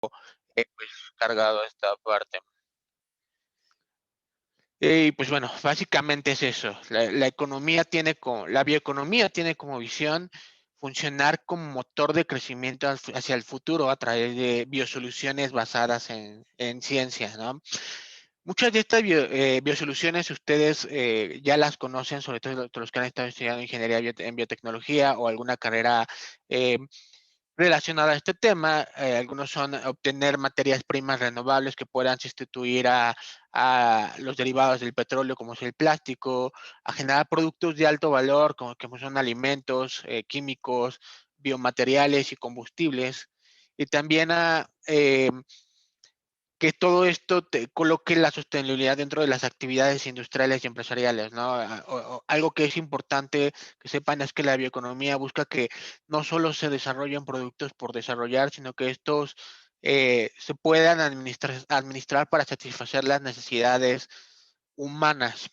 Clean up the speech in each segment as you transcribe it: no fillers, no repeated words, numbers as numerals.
pues cargado esta parte. Y pues bueno, básicamente es eso. La bioeconomía tiene como visión funcionar como motor de crecimiento hacia el futuro a través de biosoluciones basadas en ciencia, ¿no? Muchas de estas biosoluciones ustedes ya las conocen, sobre todo los que han estado estudiando ingeniería en biotecnología o alguna carrera eh, relacionada a este tema. Algunos son obtener materias primas renovables que puedan sustituir a los derivados del petróleo, como es el plástico, a generar productos de alto valor, como que son alimentos, químicos, biomateriales y combustibles. Y también que todo esto te coloque la sostenibilidad dentro de las actividades industriales y empresariales, ¿no? Algo que es importante que sepan es que la bioeconomía busca que no solo se desarrollen productos por desarrollar, sino que estos se puedan administrar para satisfacer las necesidades humanas.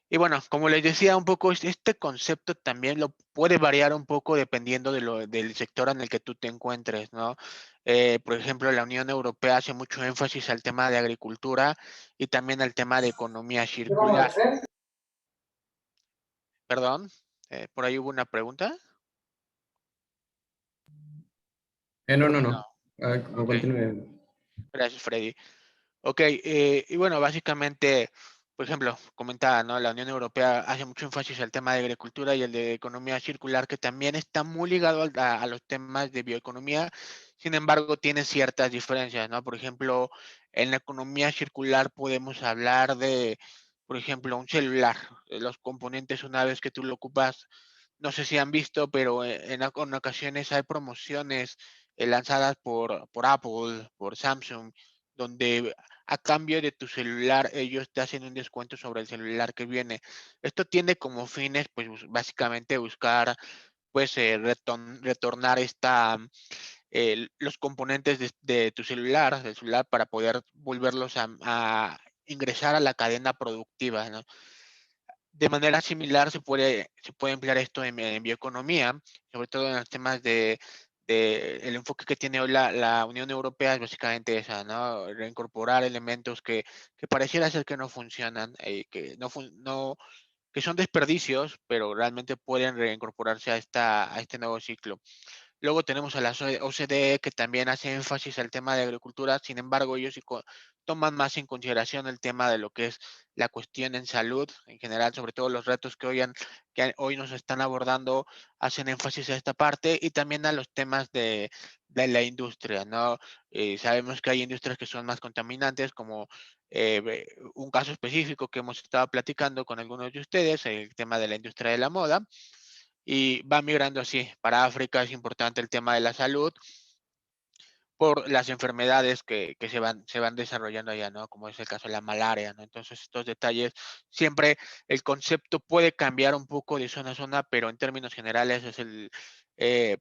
Y bueno, como les decía un poco, este concepto también lo puede variar un poco dependiendo del sector en el que tú te encuentres, ¿no? Por ejemplo, la Unión Europea hace mucho énfasis al tema de agricultura y también al tema de economía ¿Qué vamos a circular. hacer? Perdón, por ahí hubo una pregunta. No, Creo no, que no. no. Ok, Continúe. gracias, Freddy. Ok, y bueno, básicamente, por ejemplo, comentaba, ¿no? La Unión Europea hace mucho énfasis al tema de agricultura y el de economía circular, que también está muy ligado a los temas de bioeconomía. Sin embargo, tiene ciertas diferencias, ¿no? Por ejemplo, en la economía circular podemos hablar de, por ejemplo, un celular. Los componentes, una vez que tú lo ocupas, no sé si han visto, pero en ocasiones hay promociones lanzadas por Apple, por Samsung, donde a cambio de tu celular, ellos te hacen un descuento sobre el celular que viene. Esto tiene como fines, pues, básicamente buscar, pues, retornar los componentes de tu celular, del celular, para poder volverlos a ingresar a la cadena productiva, ¿no? De manera similar se puede emplear esto en bioeconomía, sobre todo en los temas el enfoque que tiene hoy la Unión Europea es básicamente esa, ¿no? Reincorporar elementos que pareciera ser que no funcionan, que son desperdicios, pero realmente pueden reincorporarse a este nuevo ciclo. Luego tenemos a la OCDE, que también hace énfasis al tema de agricultura. Sin embargo, ellos sí toman más en consideración el tema de lo que es la cuestión en salud en general, sobre todo los retos que hoy nos están abordando, hacen énfasis a esta parte y también a los temas de la industria, ¿no? Sabemos que hay industrias que son más contaminantes, como un caso específico que hemos estado platicando con algunos de ustedes, el tema de la industria de la moda, y va migrando así. Para África es importante el tema de la salud por las enfermedades que se van desarrollando allá, ¿no? Como es el caso de la malaria, ¿no? Entonces, estos detalles, siempre el concepto puede cambiar un poco de zona a zona, pero en términos generales eh,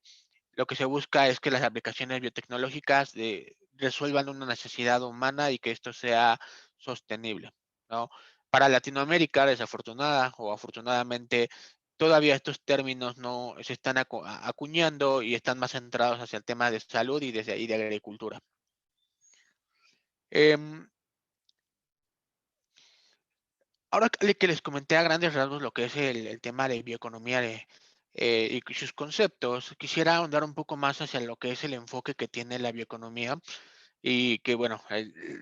lo que se busca es que las aplicaciones biotecnológicas resuelvan una necesidad humana y que esto sea sostenible, ¿no? Para Latinoamérica, desafortunada o afortunadamente, todavía estos términos no se están acuñando y están más centrados hacia el tema de salud y desde ahí de agricultura. Em, Ahora que les comenté a grandes rasgos lo que es el tema de bioeconomía y sus conceptos, quisiera ahondar un poco más hacia lo que es el enfoque que tiene la bioeconomía y que, bueno,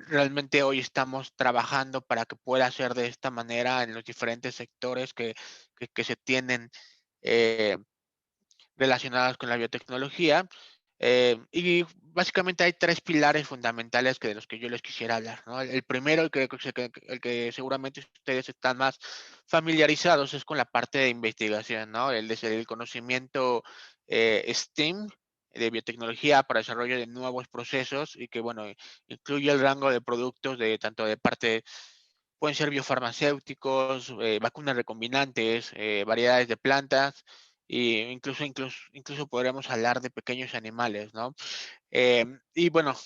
realmente hoy estamos trabajando para que pueda ser de esta manera en los diferentes sectores que se tienen eh, relacionados con la biotecnología. Y básicamente hay tres pilares fundamentales de los que yo les quisiera hablar, ¿no? El primero, el que seguramente ustedes están más familiarizados, es con la parte de investigación, ¿no? El conocimiento STEAM de biotecnología para desarrollo de nuevos procesos y que, bueno, incluye el rango de productos de tanto de parte, pueden ser biofarmacéuticos, vacunas recombinantes, variedades de plantas, e incluso podríamos hablar de pequeños animales, ¿no? Y bueno,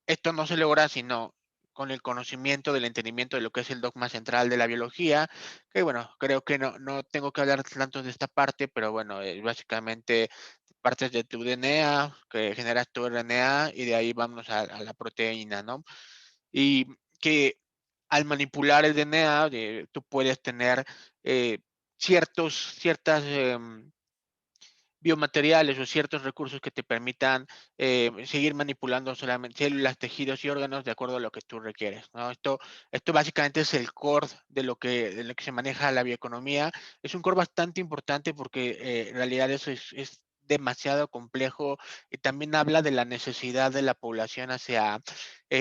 esto no se logra sino con el conocimiento del entendimiento de lo que es el dogma central de la biología, que bueno, creo que no tengo que hablar tanto de esta parte, pero bueno, básicamente partes de tu DNA, que generas tu RNA y de ahí vamos a la proteína, ¿no? Y que al manipular el DNA, tú puedes tener ciertas biomateriales o ciertos recursos que te permitan seguir manipulando solamente células, tejidos y órganos de acuerdo a lo que tú requieres, ¿no? Esto básicamente es el core de lo que se maneja la bioeconomía. Es un core bastante importante porque en realidad eso es demasiado complejo y también habla de la necesidad de la población hacia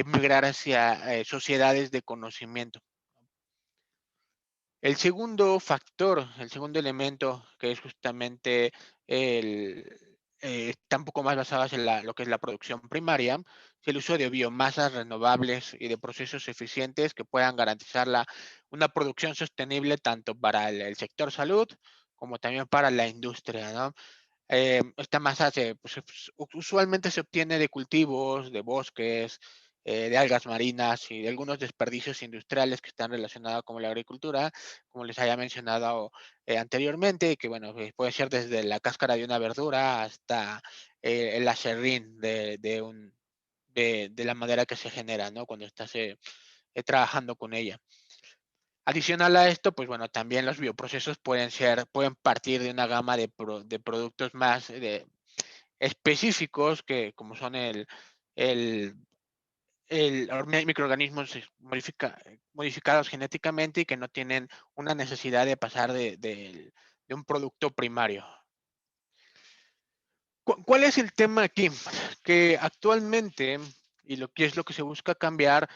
migrar hacia sociedades de conocimiento. El segundo factor, el segundo elemento, que es justamente el, está un poco más basado en lo que es la producción primaria, es el uso de biomasas renovables y de procesos eficientes que puedan garantizar una producción sostenible tanto para el sector salud como también para la industria, ¿no? Esta masa usualmente se obtiene de cultivos, de bosques, de algas marinas y de algunos desperdicios industriales que están relacionados con la agricultura, como les había mencionado anteriormente, que bueno, puede ser desde la cáscara de una verdura hasta el acerrín de la madera que se genera, ¿no? Cuando estás trabajando con ella. Adicional a esto, pues bueno, también los bioprocesos pueden partir de una gama de productos más específicos que como son el, microorganismos modificados genéticamente y que no tienen una necesidad de pasar de un producto primario. ¿Cuál es el tema aquí? Que actualmente, y lo que es lo que se busca cambiar,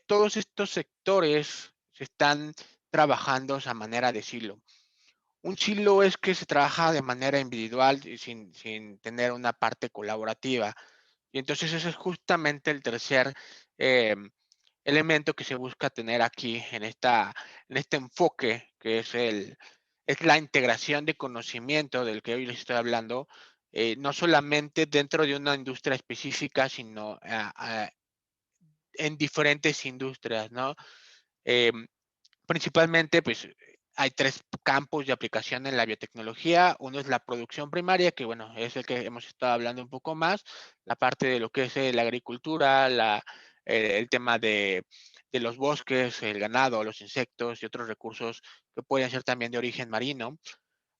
todos estos sectores se están trabajando a manera de silo. Un silo es que se trabaja de manera individual y sin tener una parte colaborativa. Y entonces ese es justamente el tercer eh, elemento que se busca tener aquí en este enfoque, que es la integración de conocimiento del que hoy les estoy hablando, no solamente dentro de una industria específica, sino en diferentes industrias, ¿no? Em, Principalmente, pues, hay 3 campos de aplicación en la biotecnología. Uno es la producción primaria, que, bueno, es el que hemos estado hablando un poco más, la parte de lo que es, la agricultura, el tema de los bosques, el ganado, los insectos y otros recursos que pueden ser también de origen marino.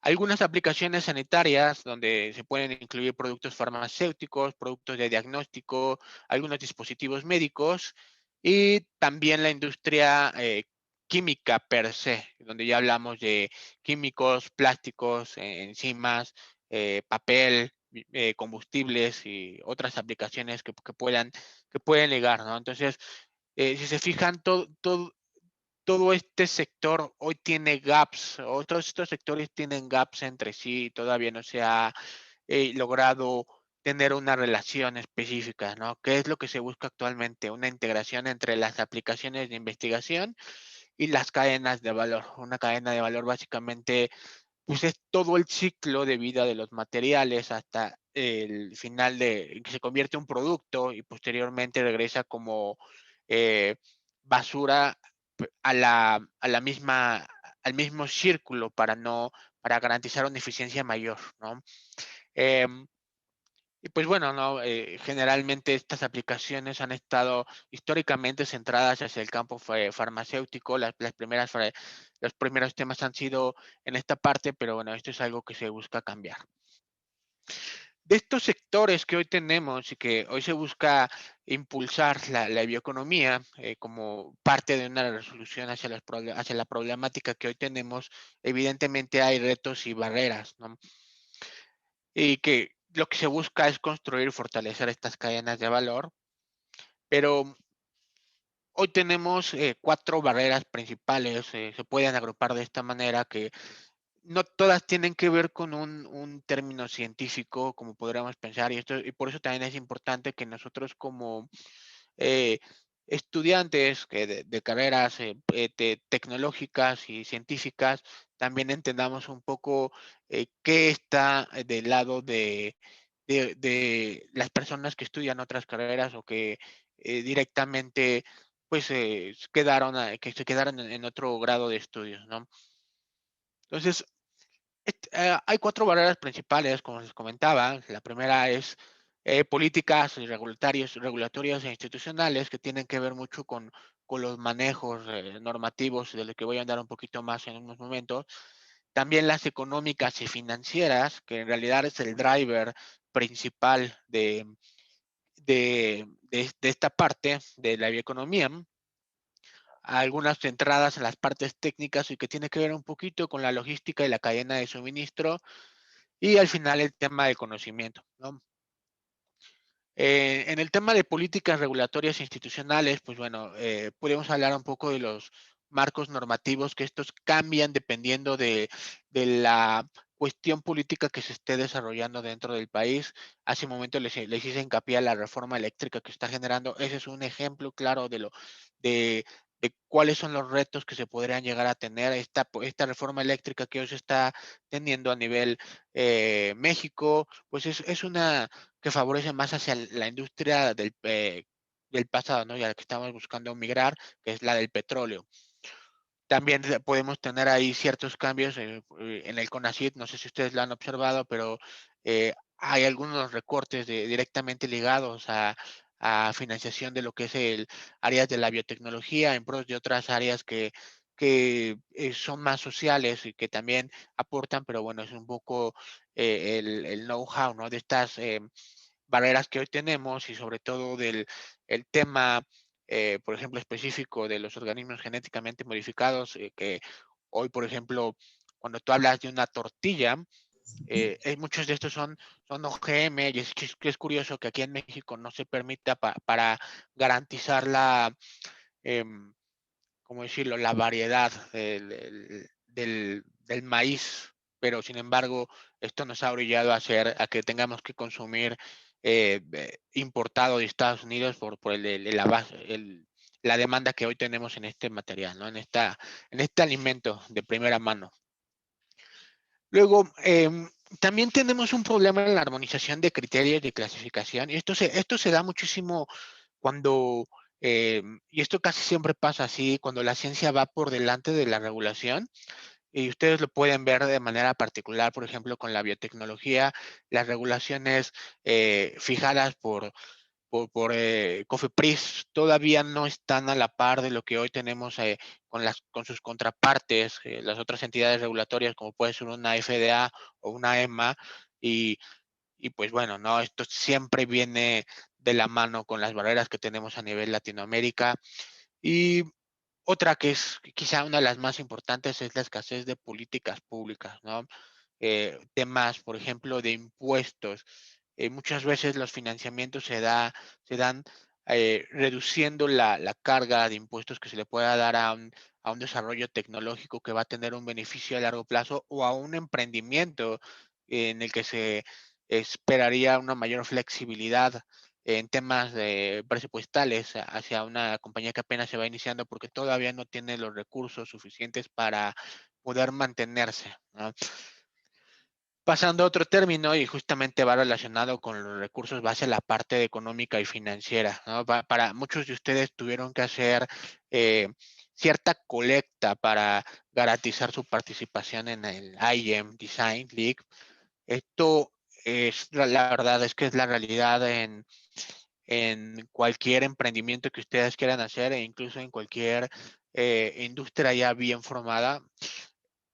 Algunas aplicaciones sanitarias donde se pueden incluir productos farmacéuticos, productos de diagnóstico, algunos dispositivos médicos y también la industria química per se, donde ya hablamos de químicos, plásticos, enzimas, papel, combustibles y otras aplicaciones que pueden llegar, ¿no? Entonces, si se fijan, todo este sector hoy tiene gaps, o todos estos sectores tienen gaps entre sí, todavía no se ha logrado tener una relación específica, ¿no? ¿Qué es lo que se busca actualmente? Una integración entre las aplicaciones de investigación y las cadenas de valor. Una cadena de valor básicamente pues es todo el ciclo de vida de los materiales hasta el final de que se convierte en un producto y posteriormente regresa como eh, basura al mismo círculo para garantizar una eficiencia mayor, ¿no? Em, y pues bueno, ¿no? Generalmente estas aplicaciones han estado históricamente centradas hacia el campo farmacéutico. Los primeros temas han sido en esta parte, pero bueno, esto es algo que se busca cambiar. De estos sectores que hoy tenemos y que hoy se busca impulsar la bioeconomía como parte de una resolución hacia la problemática que hoy tenemos, evidentemente hay retos y barreras, ¿no? Y que lo que se busca es construir y fortalecer estas cadenas de valor, pero hoy tenemos 4 barreras principales, se pueden agrupar de esta manera que no todas tienen que ver con un término científico, como podríamos pensar, y por eso también es importante que nosotros como eh, estudiantes de carreras tecnológicas y científicas también entendamos un poco qué está del lado de las personas que estudian otras carreras o que directamente pues que se quedaron en otro grado de estudios, ¿no? Entonces, Hay cuatro barreras principales, como les comentaba. La primera es políticas y regulatorias e institucionales que tienen que ver mucho con los manejos normativos, de los que voy a andar un poquito más en unos momentos. También las económicas y financieras, que en realidad es el driver principal de esta parte de la bioeconomía. Algunas centradas en las partes técnicas y que tiene que ver un poquito con la logística y la cadena de suministro, y al final el tema del conocimiento, ¿no? En el tema de políticas regulatorias e institucionales, pues bueno, podemos hablar un poco de los marcos normativos, que estos cambian dependiendo de la cuestión política que se esté desarrollando dentro del país. Hace un momento les hice hincapié a la reforma eléctrica que está generando. Ese es un ejemplo claro de, de cuáles son los retos que se podrían llegar a tener. Esta reforma eléctrica que hoy se está teniendo a nivel México, pues es una que favorece más hacia la industria del pasado, ¿no? Y a la que estamos buscando migrar, que es la del petróleo. También podemos tener ahí ciertos cambios en el CONACYT, no sé si ustedes lo han observado, pero hay algunos recortes directamente ligados a financiación de lo que es el áreas de la biotecnología en pros de otras áreas que son más sociales y que también aportan, pero bueno, es un poco el know-how, ¿no? De estas barreras que hoy tenemos y sobre todo del el tema, por ejemplo, específico de los organismos genéticamente modificados, que hoy, por ejemplo, cuando tú hablas de una tortilla, muchos de estos son OGM y es curioso que aquí en México no se permita para garantizar em, ¿cómo decirlo?, la variedad del maíz, pero sin embargo, esto nos ha orillado a que tengamos que consumir importado de Estados Unidos por la demanda que hoy tenemos en este material, ¿no? En este alimento de primera mano. Luego, también tenemos un problema en la armonización de criterios de clasificación, y esto se da muchísimo cuando, y esto casi siempre pasa así, cuando la ciencia va por delante de la regulación, y ustedes lo pueden ver de manera particular, por ejemplo, con la biotecnología, las regulaciones fijadas por COFEPRIS todavía no están a la par de lo que hoy tenemos con sus contrapartes, las otras entidades regulatorias, como puede ser una FDA o una EMA, y, y pues bueno, ¿no? Esto siempre viene de la mano con las barreras que tenemos a nivel Latinoamérica. Y otra que es quizá una de las más importantes es la escasez de políticas públicas, ¿no? Temas, por ejemplo, de impuestos. Muchas veces los financiamientos se dan reduciendo la carga de impuestos que se le pueda dar a un desarrollo tecnológico que va a tener un beneficio a largo plazo o a un emprendimiento en el que se esperaría una mayor flexibilidad en temas presupuestales hacia una compañía que apenas se va iniciando porque todavía no tiene los recursos suficientes para poder mantenerse, ¿no? Pasando a otro término, y justamente va relacionado con los recursos base a la parte económica y financiera, ¿no? Para muchos de ustedes tuvieron que hacer eh, cierta colecta para garantizar su participación en el IEM Design League. Esto la verdad es que es la realidad en cualquier emprendimiento que ustedes quieran hacer e incluso en cualquier industria ya bien formada.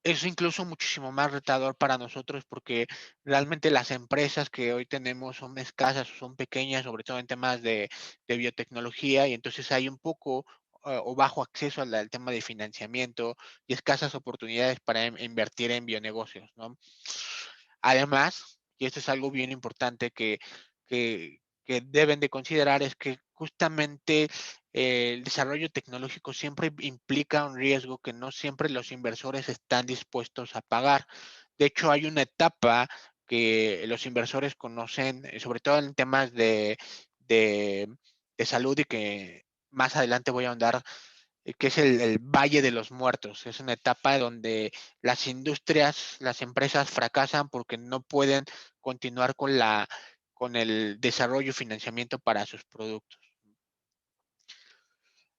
Es incluso muchísimo más retador para nosotros porque realmente las empresas que hoy tenemos son escasas, son pequeñas, sobre todo en temas de biotecnología, y entonces hay un poco o bajo acceso al tema de financiamiento y escasas oportunidades para invertir en bionegocios, ¿no? Además, y esto es algo bien importante que deben de considerar, es que justamente el desarrollo tecnológico siempre implica un riesgo que no siempre los inversores están dispuestos a pagar. De hecho, hay una etapa que los inversores conocen, sobre todo en temas de, de salud y que más adelante voy a ahondar, que es el Valle de los Muertos. Es una etapa donde las industrias, las empresas fracasan porque no pueden continuar con el desarrollo y financiamiento para sus productos.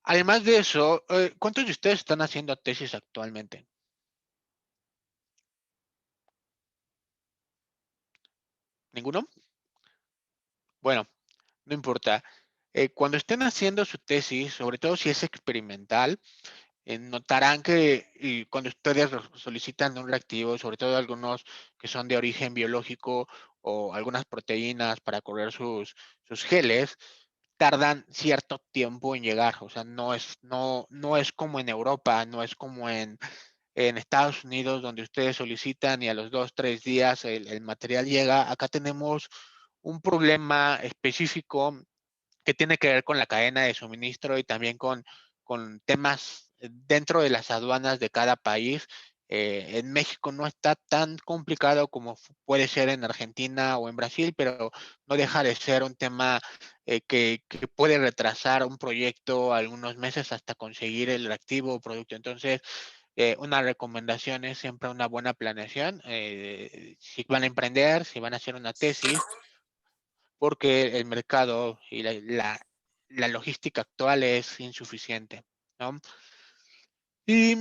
Además de eso, ¿cuántos de ustedes están haciendo tesis actualmente? ¿Ninguno? Bueno, no importa. Cuando estén haciendo su tesis, sobre todo si es experimental, notarán que y cuando ustedes solicitan un reactivo, sobre todo algunos que son de origen biológico o algunas proteínas para correr sus geles, tardan cierto tiempo en llegar. O sea, no es como en Europa, no es como en Estados Unidos, donde ustedes solicitan y a los 2, 3 días el material llega. Acá tenemos un problema específico que tiene que ver con la cadena de suministro y también con temas dentro de las aduanas de cada país. En México no está tan complicado como puede ser en Argentina o en Brasil, pero no deja de ser un tema que puede retrasar un proyecto algunos meses hasta conseguir el activo o producto. Entonces, una recomendación es siempre una buena planeación. Si van a emprender, si van a hacer una tesis, porque el mercado y la logística actual es insuficiente, ¿no? Y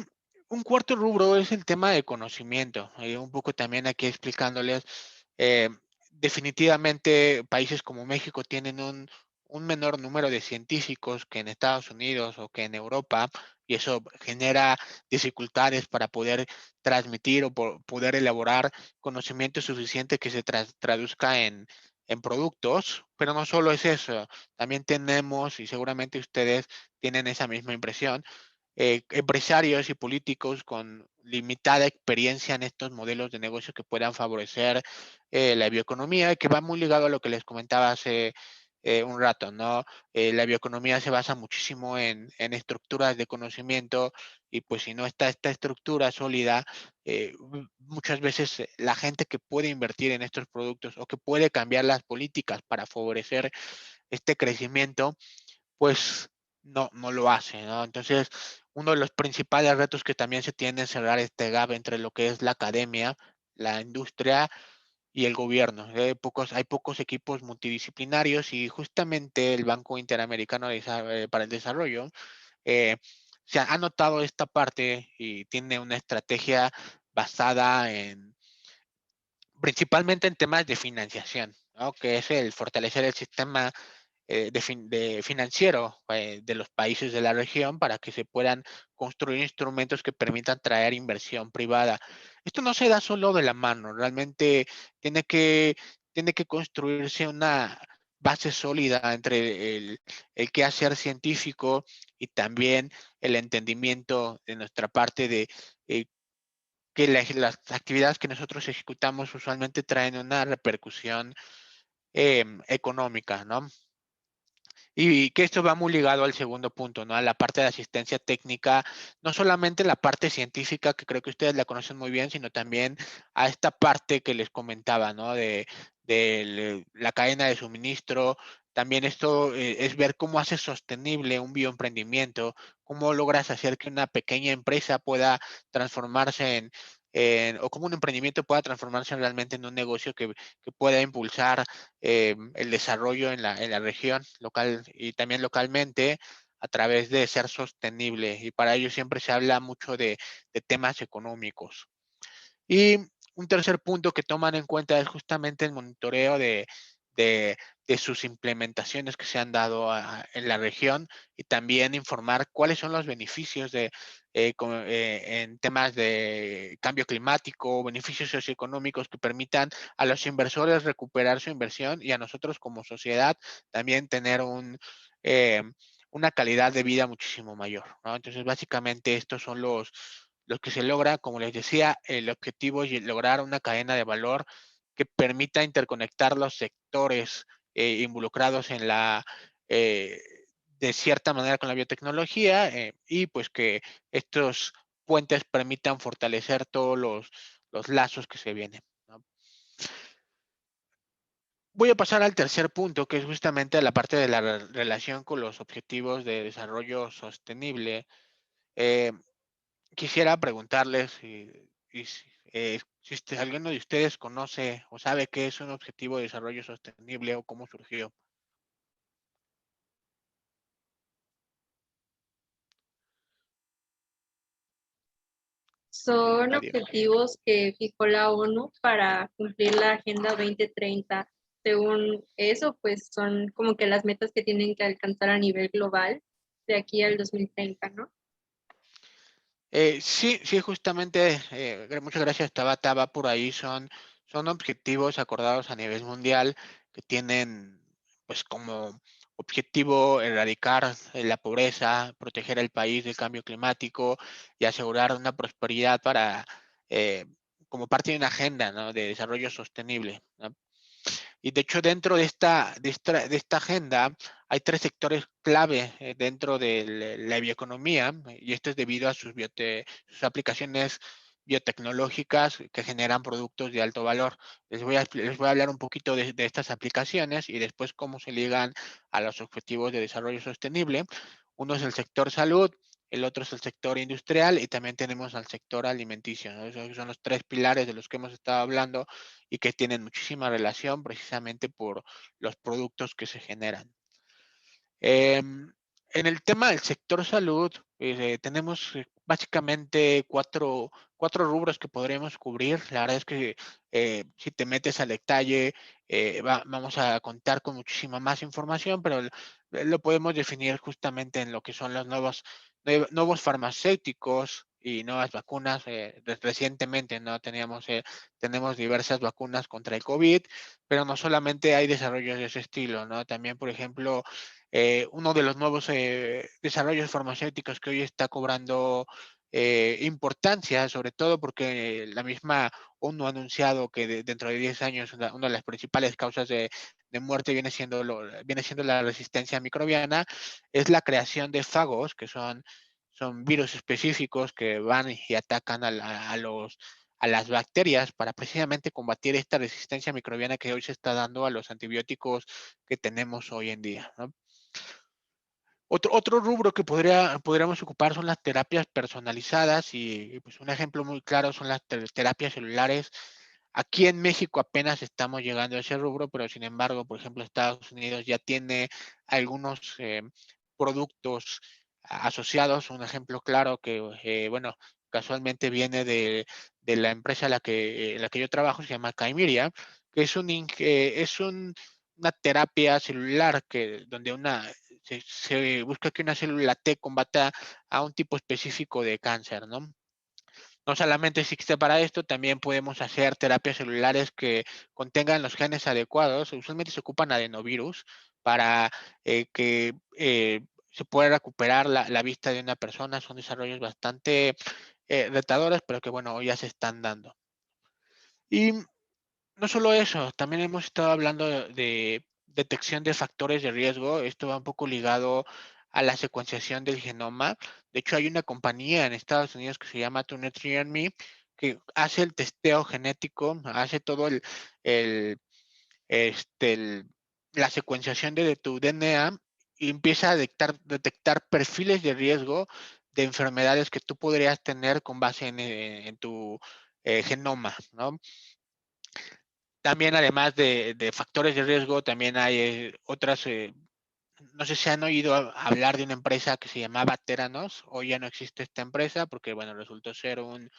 un cuarto rubro es el tema de conocimiento. Un poco también aquí explicándoles, eh, definitivamente países como México tienen un menor número de científicos que en Estados Unidos o que en Europa, y eso genera dificultades para poder transmitir o poder elaborar conocimiento suficiente que se traduzca en productos. Pero no solo es eso, también tenemos, y seguramente ustedes tienen esa misma impresión, empresarios y políticos con limitada experiencia en estos modelos de negocio que puedan favorecer la bioeconomía, que va muy ligado a lo que les comentaba hace un rato, ¿no? La bioeconomía se basa muchísimo en estructuras de conocimiento y pues si no está esta estructura sólida, muchas veces la gente que puede invertir en estos productos o que puede cambiar las políticas para favorecer este crecimiento, pues no lo hace, ¿no? Entonces, uno de los principales retos que también se tiene es cerrar este gap entre lo que es la academia, la industria y el gobierno. Hay pocos equipos multidisciplinarios y justamente el Banco Interamericano para el Desarrollo se ha notado esta parte y tiene una estrategia basada principalmente en temas de financiación, ¿no? Que es el fortalecer el sistema de financiero de los países de la región para que se puedan construir instrumentos que permitan traer inversión privada. Esto no se da solo de la mano, realmente tiene que, tiene que construirse una base sólida entre el quehacer científico y también el entendimiento de nuestra parte de eh, que las actividades que nosotros ejecutamos usualmente traen una repercusión económica, ¿no? Y que esto va muy ligado al segundo punto, ¿no? A la parte de asistencia técnica, no solamente la parte científica, que creo que ustedes la conocen muy bien, sino también a esta parte que les comentaba, ¿no? De la cadena de suministro. También esto es ver cómo haces sostenible un bioemprendimiento, cómo logras hacer que una pequeña empresa pueda transformarse o cómo un emprendimiento pueda transformarse realmente en un negocio que pueda impulsar el desarrollo en la región local y también localmente a través de ser sostenible. Y para ello siempre se habla mucho de temas económicos. Y un tercer punto que toman en cuenta es justamente el monitoreo de, de sus implementaciones que se han dado en la región y también informar cuáles son los beneficios en temas de cambio climático, beneficios socioeconómicos que permitan a los inversores recuperar su inversión y a nosotros como sociedad también tener eh, una calidad de vida muchísimo mayor, ¿no? Entonces, básicamente estos son los que se logra, como les decía, el objetivo es lograr una cadena de valor que permita interconectar los sectores involucrados eh, de cierta manera con la biotecnología y pues que estos puentes permitan fortalecer todos los lazos que se vienen, ¿no? Voy a pasar al tercer punto, que es justamente la parte de la relación con los objetivos de desarrollo sostenible. Eh, Quisiera preguntarles si alguno de ustedes conoce o sabe qué es un objetivo de desarrollo sostenible o cómo surgió. Son Nadie. objetivos que fijó la ONU para cumplir la Agenda 2030. Según eso, pues son como que las metas que tienen que alcanzar a nivel global de aquí al 2030, ¿no? Sí, sí, justamente, muchas gracias, Tabata, va por ahí, son objetivos acordados a nivel mundial que tienen, pues, como objetivo erradicar la pobreza, proteger el país del cambio climático y asegurar una prosperidad para, eh, como parte de una agenda, ¿no?, de desarrollo sostenible, ¿no? Y de hecho, dentro de esta agenda hay tres sectores clave dentro de la bioeconomía, y esto es debido a sus aplicaciones biotecnológicas que generan productos de alto valor. Les voy a hablar un poquito de estas aplicaciones y después cómo se ligan a los objetivos de desarrollo sostenible. Uno es el sector salud, el otro es el sector industrial y también tenemos al sector alimenticio, ¿no? Esos son los tres pilares de los que hemos estado hablando y que tienen muchísima relación precisamente por los productos que se generan. Em, en el tema del sector salud, tenemos básicamente cuatro rubros que podríamos cubrir. La verdad es que si te metes al detalle, vamos a contar con muchísima más información, pero lo podemos definir justamente en lo que son los nuevos farmacéuticos y nuevas vacunas. Recientemente no tenemos diversas vacunas contra el COVID, pero no solamente hay desarrollos de ese estilo, ¿no? También, por ejemplo, uno de los nuevos desarrollos farmacéuticos que hoy está cobrando importancia, sobre todo porque la misma ONU ha anunciado que dentro de 10 años una de las principales causas de muerte viene siendo la resistencia microbiana, es la creación de fagos, que son virus específicos que van y atacan a las bacterias para precisamente combatir esta resistencia microbiana que hoy se está dando a los antibióticos que tenemos hoy en día, ¿no? Otro rubro que podríamos ocupar son las terapias personalizadas y, pues, un ejemplo muy claro son las terapias celulares. Aquí en México apenas estamos llegando a ese rubro, pero sin embargo, por ejemplo, Estados Unidos ya tiene algunos productos asociados. Un ejemplo claro que, bueno, casualmente viene de la empresa en la que yo trabajo, se llama Kymria, que es una terapia celular donde se busca que una célula T combata a un tipo específico de cáncer, ¿no? No solamente existe para esto, también podemos hacer terapias celulares que contengan los genes adecuados. Usualmente se ocupan adenovirus para que se pueda recuperar la vista de una persona. Son desarrollos bastante retadores, pero que bueno, hoy ya se están dando. Y no solo eso, también hemos estado hablando de detección de factores de riesgo. Esto va un poco ligado a la secuenciación del genoma. De hecho, hay una compañía en Estados Unidos que se llama 23andMe que hace el testeo genético, hace todo el, este, el- la secuenciación de tu DNA y empieza a detectar perfiles de riesgo de enfermedades que tú podrías tener con base en tu genoma, ¿no? También, además de factores de riesgo, también hay otras, no sé si han oído hablar de una empresa que se llamaba Theranos. Hoy ya no existe esta empresa porque, bueno, resultó ser un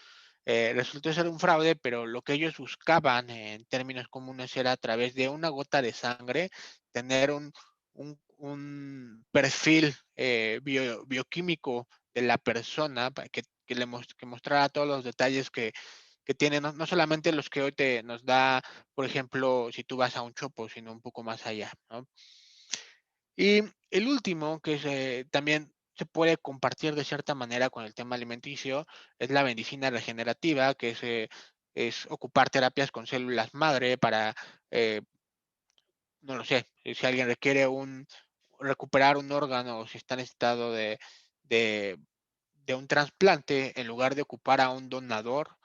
fraude, pero lo que ellos buscaban en términos comunes era a través de una gota de sangre tener un perfil bioquímico de la persona para que mostrara todos los detalles que tiene, no solamente los que hoy nos da, por ejemplo, si tú vas a un chopo, sino un poco más allá, ¿no? Y el último, que también se puede compartir de cierta manera con el tema alimenticio, es la medicina regenerativa, que es ocupar terapias con células madre para, eh, no lo sé, si alguien requiere recuperar un órgano o si está en estado de, de un trasplante, en lugar de ocupar a un donador,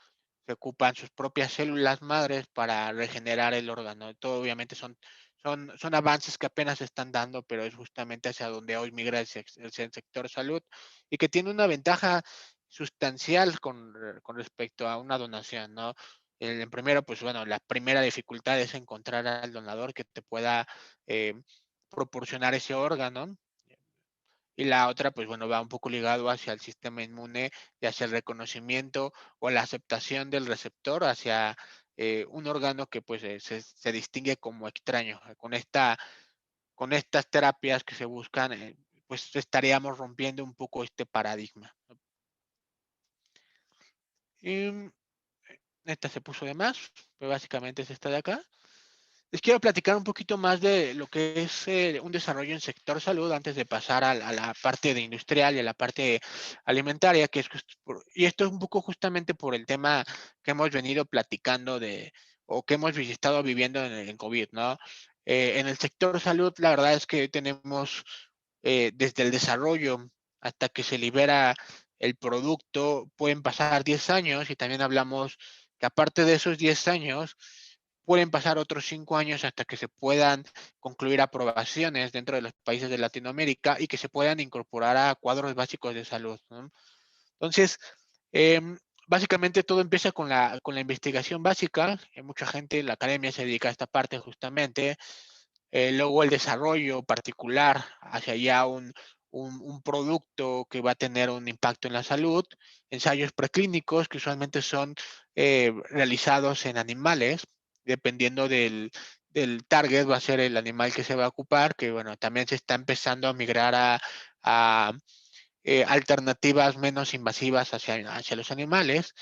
se ocupan sus propias células madres para regenerar el órgano. Todo obviamente son avances que apenas se están dando, pero es justamente hacia donde hoy migra el sector salud y que tiene una ventaja sustancial con respecto a una donación, ¿no? En primero, pues bueno, la primera dificultad es encontrar al donador que te pueda eh, proporcionar ese órgano. y la otra, pues bueno, va un poco ligado hacia el sistema inmune y hacia el reconocimiento o la aceptación del receptor hacia un órgano que pues se distingue como extraño. Con estas terapias que se buscan, pues estaríamos rompiendo un poco este paradigma. Y esta se puso de más, pero básicamente es esta de acá. Les quiero platicar un poquito más de lo que es un desarrollo en sector salud antes de pasar a la parte de industrial y a la parte alimentaria, que es y esto es un poco justamente por el tema que hemos venido platicando o que hemos estado viviendo en el COVID, ¿no? En el sector salud, la verdad es que tenemos desde el desarrollo hasta que se libera el producto, pueden pasar 10 años y también hablamos que aparte de esos 10 años, pueden pasar otros 5 años hasta que se puedan concluir aprobaciones dentro de los países de Latinoamérica y que se puedan incorporar a cuadros básicos de salud, ¿no? Entonces, básicamente todo empieza con la investigación básica. Mucha gente en la academia se dedica a esta parte justamente. Luego el desarrollo particular hacia ya un producto que va a tener un impacto en la salud. Ensayos preclínicos que usualmente son realizados en animales, dependiendo del target, va a ser el animal que se va a ocupar, que bueno, también se está empezando a migrar a alternativas menos invasivas hacia los animales.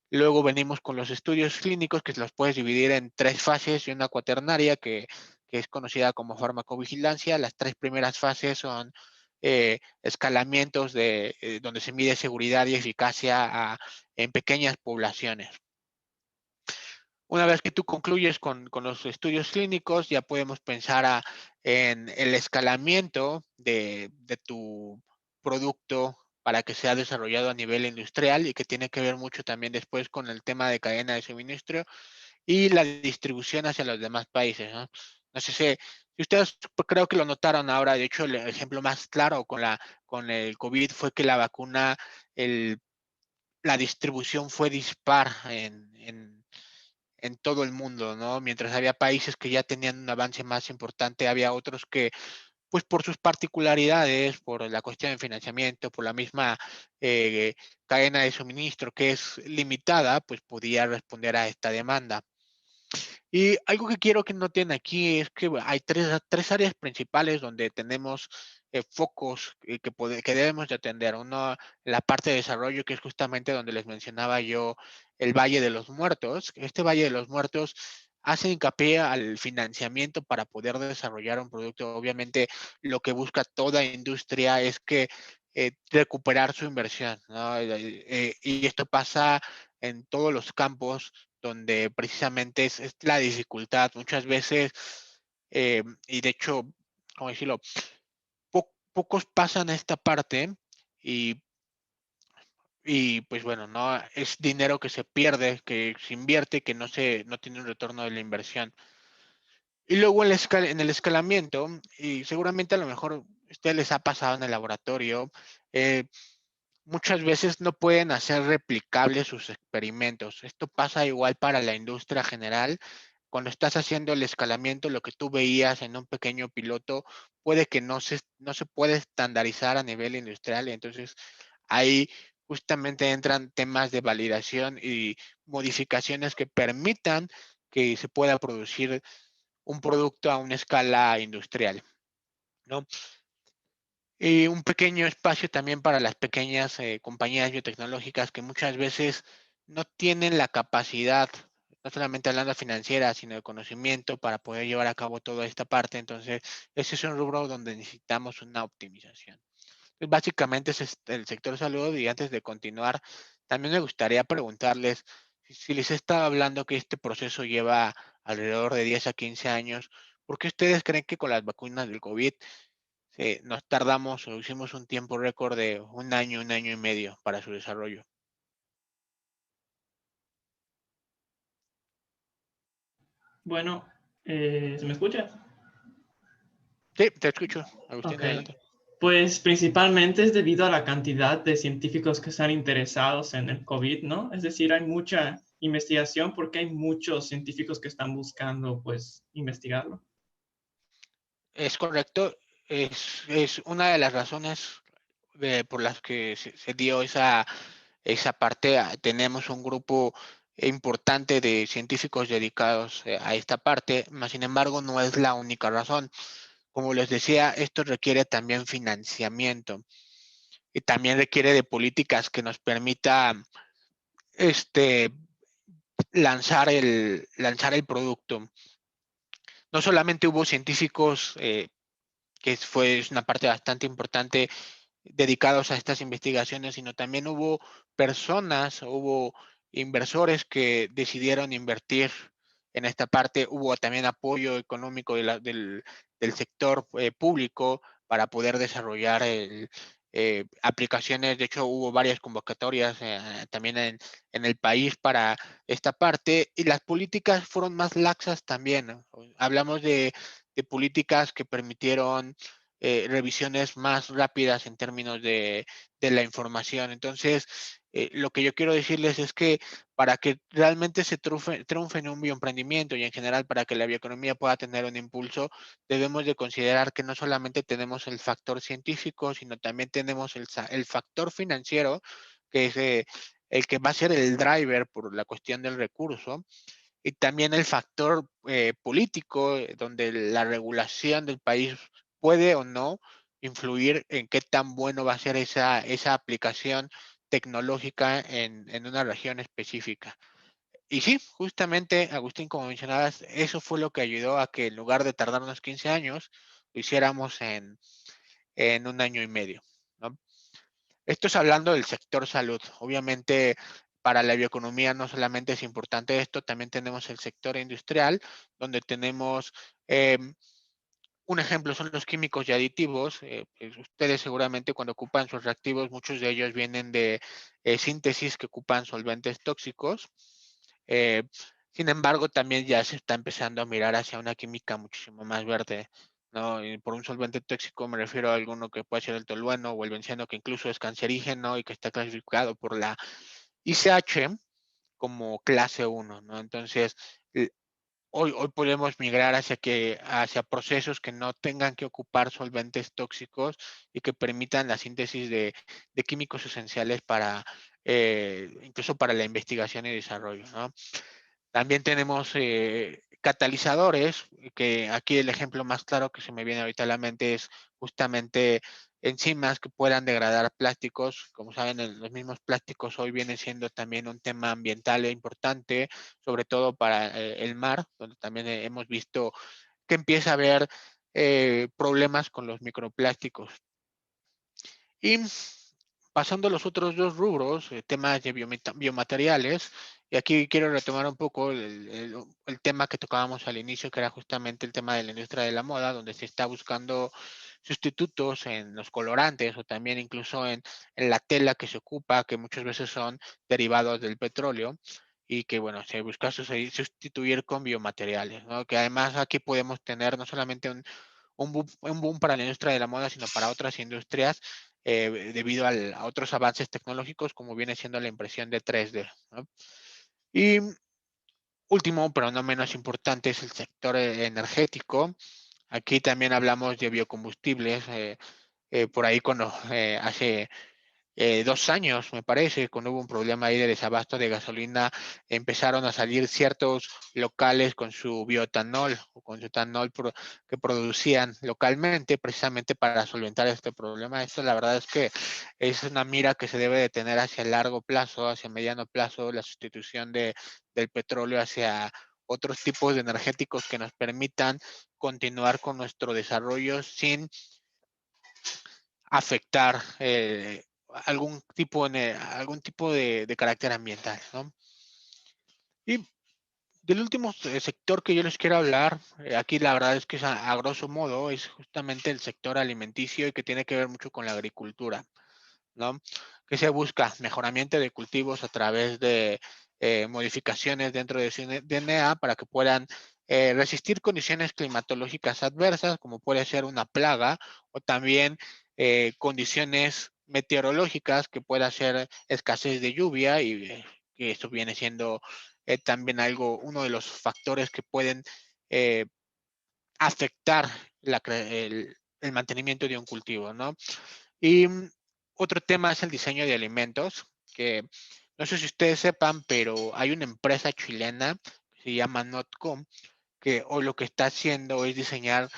Luego venimos con los estudios clínicos, que los puedes dividir en 3 fases y una cuaternaria, que es conocida como farmacovigilancia. Las 3 primeras fases son escalamientos donde se mide seguridad y eficacia en pequeñas poblaciones. Una vez que tú concluyes con los estudios clínicos, ya podemos pensar en el escalamiento de tu producto para que sea desarrollado a nivel industrial y que tiene que ver mucho también después con el tema de cadena de suministro y la distribución hacia los demás países, ¿no? No sé si ustedes creo que lo notaron ahora, de hecho el ejemplo más claro con el COVID fue que la vacuna, la distribución fue dispar en todo el mundo, ¿no? Mientras había países que ya tenían un avance más importante, había otros que, pues por sus particularidades, por la cuestión de financiamiento, por la misma eh, cadena de suministro que es limitada, pues podía responder a esta demanda. Y algo que quiero que noten aquí es que hay tres áreas principales donde tenemos focos que debemos de atender. Uno, la parte de desarrollo, que es justamente donde les mencionaba yo el Valle de los Muertos. Este Valle de los Muertos hace hincapié al financiamiento para poder desarrollar un producto. Obviamente, lo que busca toda industria es que recuperar su inversión, ¿no? Y esto pasa en todos los campos donde precisamente es la dificultad. Muchas veces, y de hecho, ¿cómo decirlo? Pocos pasan a esta parte y, y pues bueno, no es dinero que se pierde, que se invierte, que no tiene un retorno de la inversión. Y luego en el escalamiento, y seguramente a lo mejor a ustedes les ha pasado en el laboratorio, eh, muchas veces no pueden hacer replicables sus experimentos. Esto pasa igual para la industria general. Cuando estás haciendo el escalamiento, lo que tú veías en un pequeño piloto puede que no se puede estandarizar a nivel industrial. Y entonces ahí justamente entran temas de validación y modificaciones que permitan que se pueda producir un producto a una escala industrial, ¿no? Y un pequeño espacio también para las pequeñas compañías biotecnológicas que muchas veces no tienen la capacidad, no solamente hablando financiera, sino de conocimiento para poder llevar a cabo toda esta parte. Entonces, ese es un rubro donde necesitamos una optimización. Pues básicamente ese es el sector salud y antes de continuar, también me gustaría preguntarles si les he estado hablando que este proceso lleva alrededor de 10 a 15 años, ¿por qué ustedes creen que con las vacunas del COVID nos tardamos o hicimos un tiempo récord de un año y medio para su desarrollo? Bueno, ¿se me escucha? Sí, te escucho, Agustín, Ok. adelante. Pues principalmente es debido a la cantidad de científicos que están interesados en el COVID, ¿no? Es decir, hay mucha investigación porque hay muchos científicos que están buscando, pues, investigarlo. Es correcto, es una de las razones, por las que se dio esa parte. Tenemos un grupo importante de científicos dedicados a esta parte, mas sin embargo no es la única razón. Como les decía, esto requiere también financiamiento y también requiere de políticas que nos permita este, lanzar el producto. No solamente hubo científicos, que fue una parte bastante importante, dedicados a estas investigaciones, sino también hubo personas, hubo inversores que decidieron invertir en esta parte. Hubo también apoyo económico del sector público para poder desarrollar aplicaciones. De hecho, hubo varias convocatorias también en el país para esta parte, y las políticas fueron más laxas también, ¿no? Hablamos de políticas que permitieron revisiones más rápidas en términos de la información. Entonces, lo que yo quiero decirles es que para que realmente se triunfe en un bioemprendimiento y en general para que la bioeconomía pueda tener un impulso, debemos de considerar que no solamente tenemos el factor científico, sino también tenemos el factor financiero, que es el que va a ser el driver por la cuestión del recurso, y también el factor político, donde la regulación del país puede o no influir en qué tan bueno va a ser esa aplicación tecnológica en una región específica. Y sí, justamente, Agustín, como mencionabas, eso fue lo que ayudó a que en lugar de tardarnos 15 años, lo hiciéramos en un año y medio, ¿no? Esto es hablando del sector salud. Obviamente, para la bioeconomía no solamente es importante esto, también tenemos el sector industrial, donde tenemos un ejemplo son los químicos y aditivos. Pues ustedes seguramente cuando ocupan sus reactivos, muchos de ellos vienen de síntesis que ocupan solventes tóxicos. Eh, Sin embargo, también ya se está empezando a mirar hacia una química muchísimo más verde, ¿no? Y por un solvente tóxico me refiero a alguno que puede ser el tolueno o el benceno, que incluso es cancerígeno y que está clasificado por la ICH como clase 1, ¿no? Entonces, hoy podemos migrar hacia procesos que no tengan que ocupar solventes tóxicos y que permitan la síntesis de químicos esenciales para, incluso para la investigación y desarrollo, ¿no? También tenemos catalizadores, que aquí el ejemplo más claro que se me viene ahorita a la mente es justamente enzimas que puedan degradar plásticos. Como saben, los mismos plásticos hoy vienen siendo también un tema ambiental importante, sobre todo para el mar, donde también hemos visto que empieza a haber problemas con los microplásticos. Y pasando a los otros dos rubros, temas de biomateriales, y aquí quiero retomar un poco el tema que tocábamos al inicio, que era justamente el tema de la industria de la moda, donde se está buscando sustitutos en los colorantes o también incluso en la tela que se ocupa, que muchas veces son derivados del petróleo y que, bueno, se busca sustituir con biomateriales, ¿no? Que además aquí podemos tener no solamente un boom para la industria de la moda, sino para otras industrias, debido a otros avances tecnológicos como viene siendo la impresión de 3D, ¿no? Y último, pero no menos importante, es el sector energético. Aquí también hablamos de biocombustibles. Por ahí cuando hace 2 años, me parece, cuando hubo un problema ahí de desabasto de gasolina, empezaron a salir ciertos locales con su bioetanol o con su etanol que producían localmente precisamente para solventar este problema. Esto la verdad es que es una mira que se debe de tener hacia el largo plazo, hacia mediano plazo, la sustitución del petróleo hacia otros tipos de energéticos que nos permitan continuar con nuestro desarrollo sin afectar algún tipo de carácter ambiental, ¿no? Y del último sector que yo les quiero hablar, aquí la verdad es que es a grosso modo, es justamente el sector alimenticio y que tiene que ver mucho con la agricultura, ¿no? Que se busca mejoramiento de cultivos a través de modificaciones dentro de su DNA para que puedan resistir condiciones climatológicas adversas, como puede ser una plaga, o también condiciones meteorológicas, que pueda ser escasez de lluvia, y que esto viene siendo también uno de los factores que pueden eh, afectar el mantenimiento de un cultivo, ¿no? Y Otro tema es el diseño de alimentos, que no sé si ustedes sepan, pero hay una empresa chilena que se llama Notco, que hoy lo que está haciendo es diseñar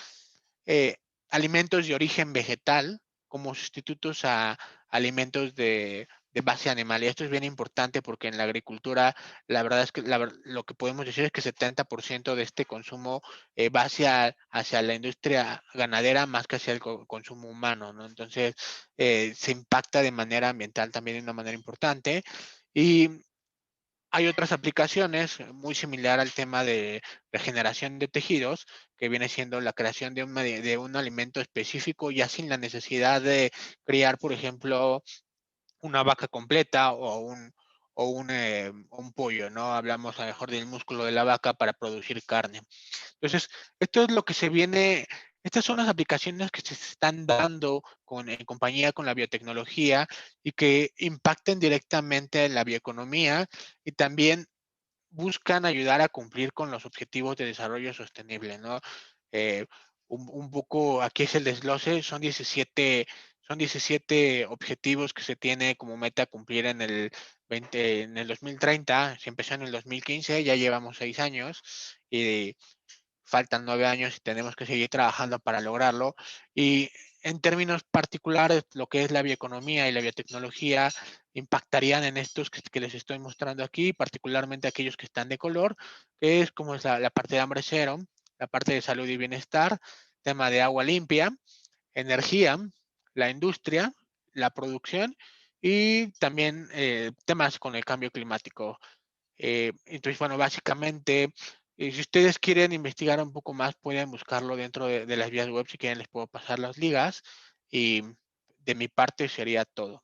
eh, alimentos de origen vegetal como sustitutos a alimentos de base animal. Y esto es bien importante porque en la agricultura, la verdad es que lo que podemos decir es que 70% de este consumo va hacia la industria ganadera más que hacia el consumo humano, ¿no? Entonces, se impacta de manera ambiental también de una manera importante. Y hay otras aplicaciones muy similar al tema de regeneración de tejidos, que viene siendo la creación de un alimento específico, ya sin la necesidad de criar, por ejemplo, una vaca completa o un pollo, ¿no? Hablamos a lo mejor del músculo de la vaca para producir carne. Entonces, esto es lo que se viene, estas son las aplicaciones que se están dando en compañía con la biotecnología y que impacten directamente en la bioeconomía y también buscan ayudar a cumplir con los objetivos de desarrollo sostenible, ¿no? Eh, un poco, aquí es el desglose, son 17 objetivos que se tiene como meta cumplir en el 2030, se empezó en el 2015, ya llevamos 6 años y faltan 9 años y tenemos que seguir trabajando para lograrlo. Y en términos particulares, lo que es la bioeconomía y la biotecnología impactarían en estos que les estoy mostrando aquí, particularmente aquellos que están de color, que es como es la parte de hambre cero, la parte de salud y bienestar, tema de agua limpia, energía, la industria, la producción y también temas con el cambio climático. Entonces, bueno, básicamente, si ustedes quieren investigar un poco más, pueden buscarlo dentro de las vías web. Si quieren, les puedo pasar las ligas. Y de mi parte sería todo.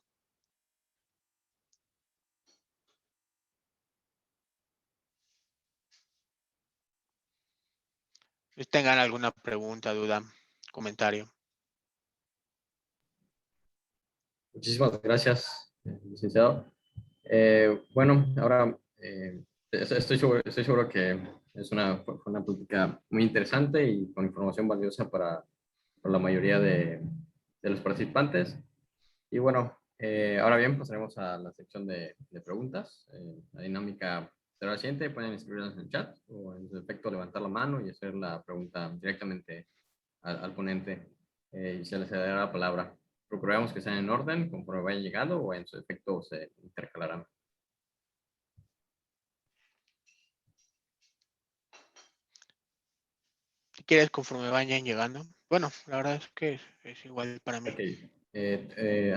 Si tengan alguna pregunta, duda, comentario. Muchísimas gracias, licenciado. Bueno, ahora estoy seguro que fue una plática muy interesante y con información valiosa para la mayoría de los participantes. Y bueno, ahora bien, pasaremos a la sección de preguntas. La dinámica será la siguiente: pueden escribirlas en el chat o en su efecto levantar la mano y hacer la pregunta directamente al ponente, y se les dará la palabra. Procuraremos que sean en orden conforme vayan llegando o en su efecto se intercalarán. Si quieres, conforme vayan llegando. Bueno, la verdad es que es igual para mí. Ok.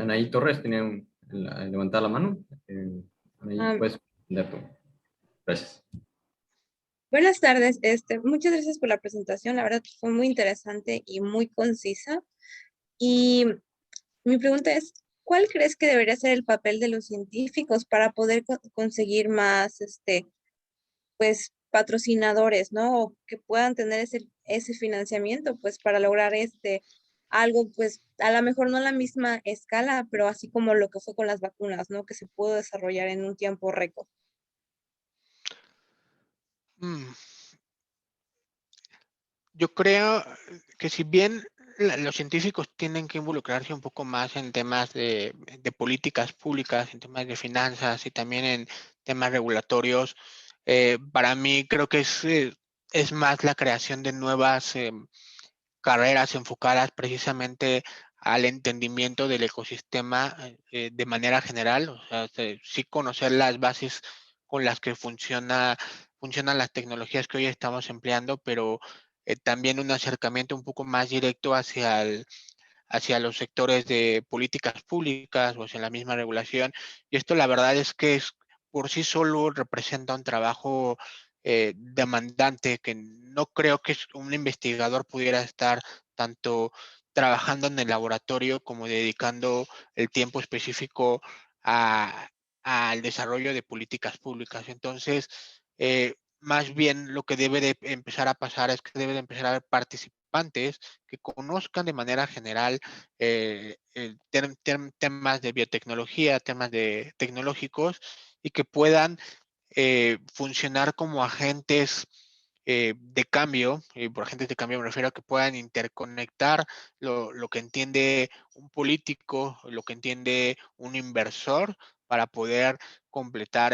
Anaí Torres tiene levantar la mano. Anaí, Ah, puedes responder tú. Gracias. buenas tardes. Muchas gracias por la presentación. La verdad fue muy interesante y muy concisa. Y mi pregunta es, ¿cuál crees que debería ser el papel de los científicos para poder conseguir más, pues, patrocinadores, ¿no? O que puedan tener ese financiamiento, pues, para lograr algo, pues, a lo mejor no a la misma escala, pero así como lo que fue con las vacunas, ¿no? Que se pudo desarrollar en un tiempo récord. Mm, Yo creo que si bien los científicos tienen que involucrarse un poco más en temas de políticas públicas, en temas de finanzas y también en temas regulatorios, para mí creo que es más la creación de nuevas carreras enfocadas precisamente al entendimiento del ecosistema de manera general, o sea, sí conocer las bases con las que funcionan las tecnologías que hoy estamos empleando, pero también un acercamiento un poco más directo hacia los sectores de políticas públicas o hacia la misma regulación. Y esto la verdad es que por sí solo representa un trabajo demandante que no creo que un investigador pudiera estar tanto trabajando en el laboratorio como dedicando el tiempo específico a, al desarrollo de políticas públicas. Entonces, más bien lo que debe de empezar a pasar es que debe de empezar a haber participantes que conozcan de manera general temas de biotecnología, temas tecnológicos y que puedan funcionar como agentes de cambio, y por agentes de cambio me refiero a que puedan interconectar lo que entiende un político, lo que entiende un inversor, para poder completar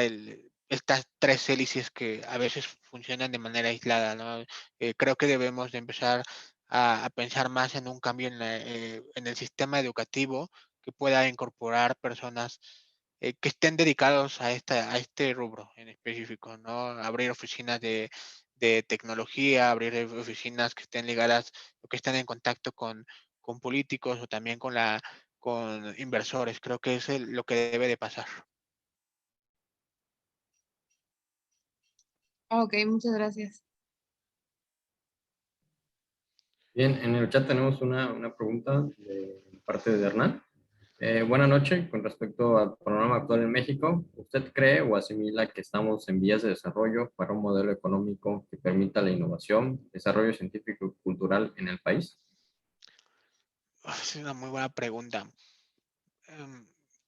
estas tres hélices que a veces funcionan de manera aislada, ¿no? Creo que debemos de empezar a pensar más en un cambio en el sistema educativo que pueda incorporar personas que estén dedicados a este rubro en específico, ¿no? Abrir oficinas de tecnología, abrir oficinas que estén ligadas o que estén en contacto con políticos o también con inversores. Creo que es lo que debe de pasar. Ok, muchas gracias. Bien, en el chat tenemos una pregunta de parte de Hernán. Buenas noches. Con respecto al panorama actual en México, ¿usted cree o asimila que estamos en vías de desarrollo para un modelo económico que permita la innovación, desarrollo científico y cultural en el país? Es una muy buena pregunta.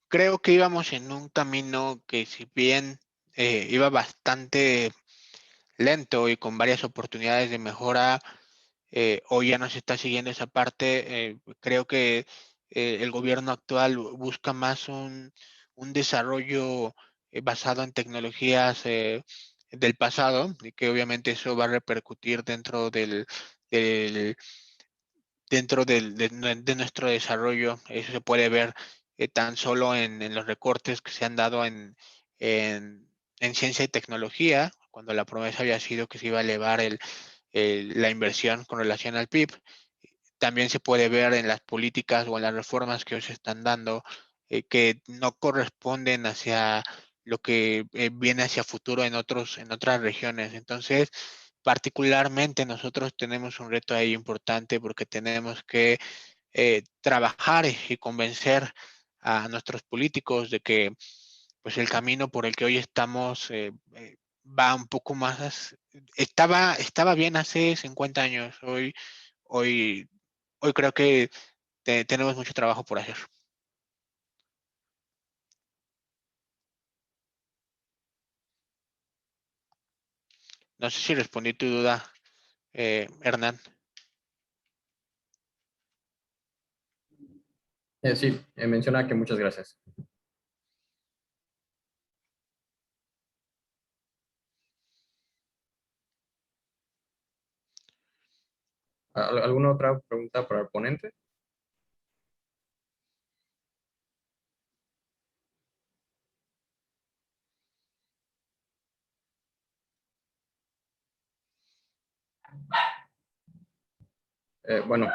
Creo que íbamos en un camino que, si bien iba bastante lento y con varias oportunidades de mejora, hoy ya no se está siguiendo esa parte. Creo que el gobierno actual busca más un desarrollo basado en tecnologías del pasado, y que obviamente eso va a repercutir del- de nuestro desarrollo. Eso se puede ver tan solo en los recortes que se han dado en ciencia y tecnología, cuando la promesa había sido que se iba a elevar la inversión con relación al PIB. También se puede ver en las políticas o en las reformas que hoy se están dando, que no corresponden hacia lo que viene hacia futuro en otras regiones. Entonces, particularmente nosotros tenemos un reto ahí importante, porque tenemos que trabajar y convencer a nuestros políticos de que, pues, el camino por el que hoy estamos va un poco más. Estaba bien hace 50 años. Hoy, hoy creo que tenemos mucho trabajo por hacer. No sé si respondí tu duda, Hernán. Sí, menciona que muchas gracias. ¿Alguna otra pregunta para el ponente? Bueno,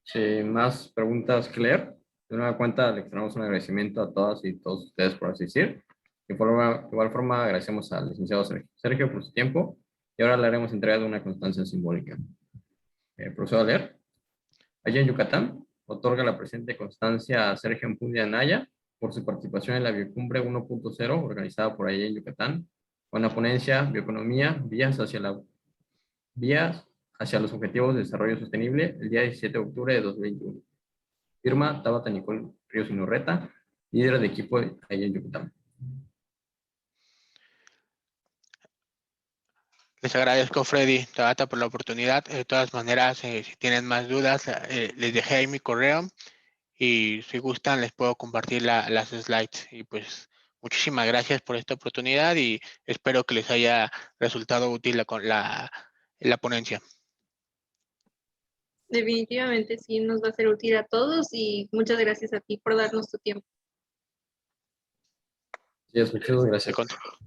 sin más preguntas que leer, de nueva cuenta le extendemos un agradecimiento a todas y todos ustedes por asistir. De igual forma agradecemos al licenciado Sergio por su tiempo, y ahora le haremos entrega de una constancia simbólica. Procedo a leer. Allá en Yucatán, otorga la presente constancia a Sergio Ampudia Anaya por su participación en la Biocumbre 1.0 organizada por allá en Yucatán, con la ponencia Bioeconomía, vías hacia los objetivos de desarrollo sostenible, el día 17 de octubre de 2021. Firma Tabata Nicole Ríos Inurreta, líder de equipo allá en Yucatán. Les agradezco, Freddy, Tabata, por la oportunidad. De todas maneras, si tienen más dudas, les dejé ahí mi correo, y si gustan les puedo compartir las slides. Y pues muchísimas gracias por esta oportunidad, y espero que les haya resultado útil la ponencia. Definitivamente sí nos va a ser útil a todos, y muchas gracias a ti por darnos tu tiempo. Sí, muchas Al gracias. contrario.